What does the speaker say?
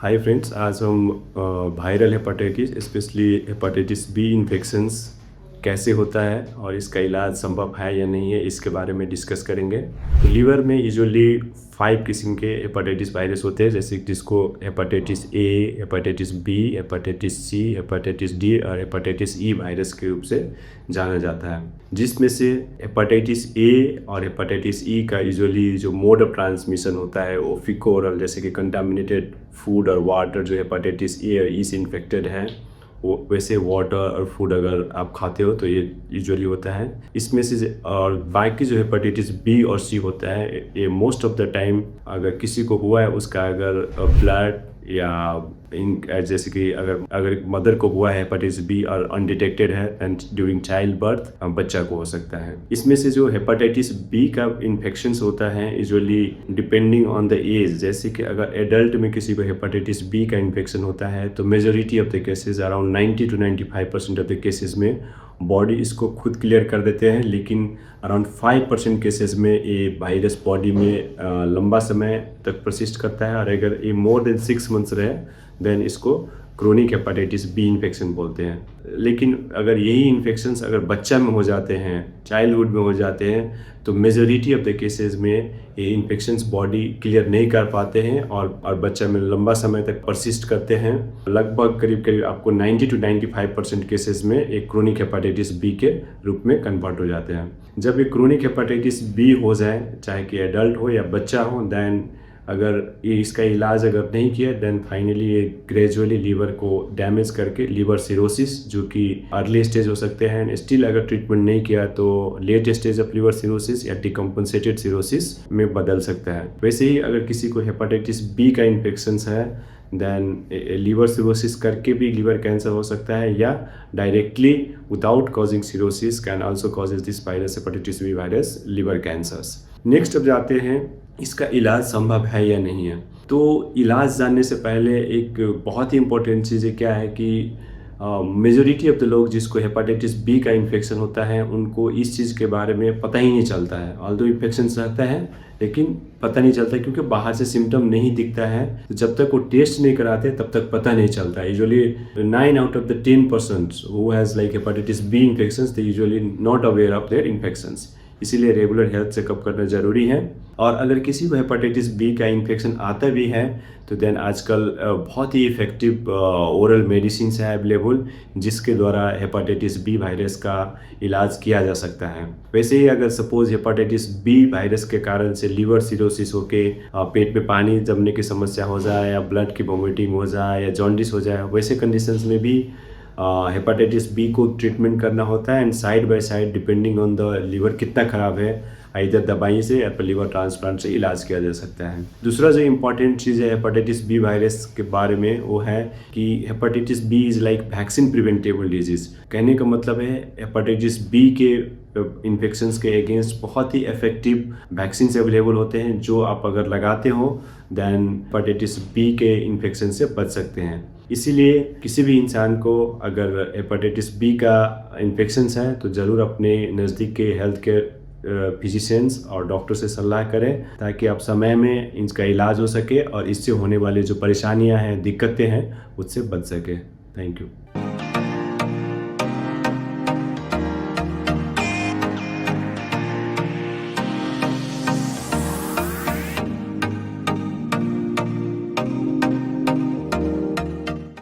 हाय friends, आज हम viral hepatitis specially hepatitis B infections कैसे होता है और इसका इलाज संभव है या नहीं है, इसके बारे में डिस्कस करेंगे। लीवर में यूजुअली 5 किस्म के हेपाटाइटिस वायरस होते हैं, जैसे जिसको hepatitis A, hepatitis B, hepatitis C, hepatitis D और हेपाटाइटिस ई वायरस के रूप से जाना जाता है। जिसमें से हेपाटाइटिस ए और हेपाटाइटिस ई का यूजुअली जो मोड ऑफ ट्रांसमिशन होता है वो फीको ओरल, जैसे कि कंटामिनेटेड फूड और वाटर जो हेपाटाइटिस ए और ई से इन्फेक्टेड है, वो वैसे वाटर और फूड अगर आप खाते हो तो ये यूजुअली होता है। इसमें से और बाकी जो हेपाटाइटिस बी और सी होता है, ये मोस्ट ऑफ द टाइम अगर किसी को हुआ है उसका अगर ब्लड या इन जैसे कि अगर मदर को हुआ है हेपाटाइटिस बी और अनडिटेक्टेड है एंड ड्यूरिंग चाइल्ड बर्थ बच्चा को हो सकता है। इसमें से जो हेपाटाइटिस बी का इन्फेक्शंस होता है usually depending on the age, जैसे कि अगर एडल्ट में किसी को हेपाटाइटिस बी का इन्फेक्शन होता है तो majority of the cases around 90 to 95% of the cases में बॉडी इसको खुद क्लियर कर देते हैं, लेकिन अराउंड 5% केसेस में ये वायरस बॉडी में लंबा समय तक परसिस्ट करता है, और अगर ये मोर देन 6 मंथ्स रहे देन इसको क्रोनिक हेपाटाइटिस बी इन्फेक्शन बोलते हैं। लेकिन अगर यही इन्फेक्शंस अगर बच्चा में हो जाते हैं, चाइल्डहुड में हो जाते हैं, तो मेजोरिटी ऑफ द केसेस में ये इन्फेक्शंस बॉडी क्लियर नहीं कर पाते हैं और बच्चा में लंबा समय तक परसिस्ट करते हैं। लगभग करीब आपको 90 to 95% केसेस में एक क्रोनिक हेपाटाइटिस बी के रूप में कन्वर्ट हो जाते हैं। जब ये क्रोनिक हेपाटाइटिस बी हो जाए, चाहे कि एडल्ट हो या बच्चा हो, देन अगर ये इसका इलाज अगर नहीं किया देन फाइनली ये ग्रेजुअली लीवर को डैमेज करके लीवर सिरोसिस, जो कि अर्ली स्टेज हो सकते हैं, स्टिल अगर ट्रीटमेंट नहीं किया तो late stage of liver cirrhosis या डिकम्पनसेटेड सिरोसिस में बदल सकता है। वैसे ही अगर किसी को हेपाटाइटिस बी का इन्फेक्शन है देन लीवर सिरोसिस करके भी लीवर कैंसर हो सकता है, या directly without causing cirrhosis can also causes this virus hepatitis B virus liver cancers. Next अब जाते हैं इसका इलाज संभव है या नहीं है। तो इलाज जानने से पहले एक बहुत ही इम्पोर्टेंट चीज़ क्या है कि मेजोरिटी ऑफ द लोग जिसको हेपाटाइटिस बी का इन्फेक्शन होता है उनको इस चीज़ के बारे में पता ही नहीं चलता है। ऑल्दो इन्फेक्शन रहता है लेकिन पता नहीं चलता, क्योंकि बाहर से सिम्टम नहीं दिखता है, तो जब तक वो टेस्ट नहीं कराते तब तक पता नहीं चलता। Usually 9 out of the 10% who has like hepatitis B infections, they usually not aware of their infections। इसीलिए रेगुलर हेल्थ चेकअप करना ज़रूरी है। और अगर किसी को हेपाटाइटिस बी का इन्फेक्शन आता भी है तो देन आजकल बहुत ही इफ़ेक्टिव ओरल मेडिसिन है अवेलेबल, जिसके द्वारा हेपाटाइटिस बी वायरस का इलाज किया जा सकता है। वैसे ही अगर सपोज हेपाटाइटिस बी वायरस के कारण से लीवर सिरोसिस होके पेट में पानी जमने की समस्या हो जाए, या ब्लड की वोमिटिंग हो जाए, या जॉन्डिस हो जाए, वैसे कंडीशंस में भी हेपाटाइटिस बी को ट्रीटमेंट करना होता है। And side by side depending on the liver कितना ख़राब है, इधर दवाई से या फिर लीवर ट्रांसप्लांट से इलाज किया जा सकता है। दूसरा जो इम्पॉर्टेंट चीज़ है हेपाटाइटिस बी वायरस के बारे में वो है कि hepatitis B is like vaccine preventable disease. कहने का मतलब है हेपाटाइटिस बी के इन्फेक्शंस के अगेंस्ट बहुत ही इफेक्टिव वैक्सीन अवेलेबल होते हैं, जो आप अगर लगाते हो देन हेपाटाइटिस बी के इन्फेक्शन से बच सकते हैं। इसीलिए किसी भी इंसान को अगर हेपाटाइटिस बी का इन्फेक्शन है तो ज़रूर अपने नज़दीक के हेल्थ केयर फिजिशियंस और डॉक्टर से सलाह करें, ताकि आप समय में इसका इलाज हो सके और इससे होने वाली जो परेशानियां हैं, दिक्कतें हैं, उससे बच सके। Thank you.